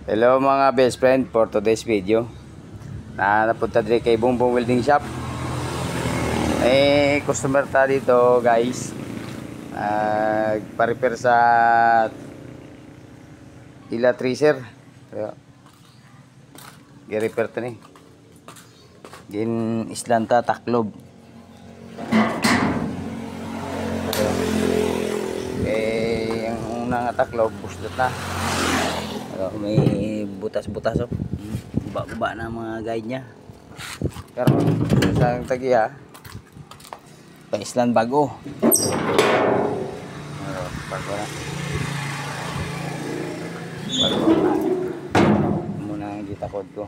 Hello mga best friend, for today's video napunta din kay Bongbong Welding Shop. Customer ta dito guys, pa-repair sa ila tracer. Gi-repair ta ni gin islanta taklob. Ang unang taklob busdot na. May butas-butas, guba-guba na mga guide nya. Pero isang tagiya pa islan bago. Bago na. Muna ang gitakod ko.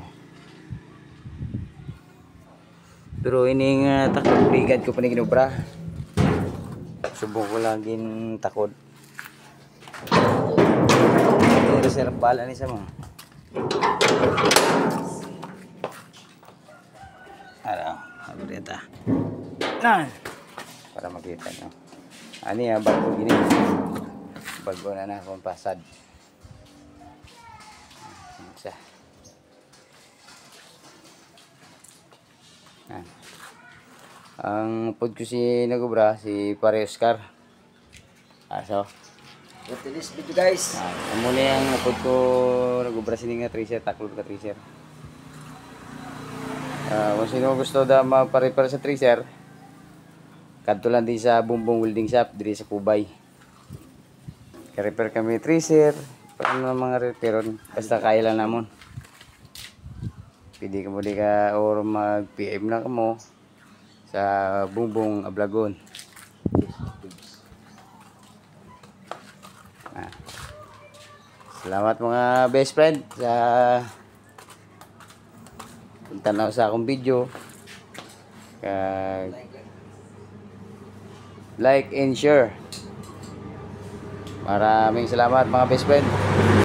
Pero ining takod brigad ko pa ni ginubra. Subok ko lang gin takod. Sir bala ni sa mo. Ano dito. Para makita nyo. Ani bago gini. Bago na akong pasad. Isa. Ang pod ko si nagubra si Pare Oscar. So Ito this video guys. Amo na yung napod ko nag-ubra sini nga tracer, taklod ka tracer. Kung sino gusto da ma-repair sa tracer, kadto lang din sa Bongbong Welding Shop diri sa Kubay. Ka-repair kami tracer, paano mga repairon, basta kaya lang namon. Pwede ka mo di ka or mag-PM lang kamo sa Bongbong Ablagon. Salamat mga best friend sa tanaw sa akong video. Like and share. Maraming salamat mga best friend.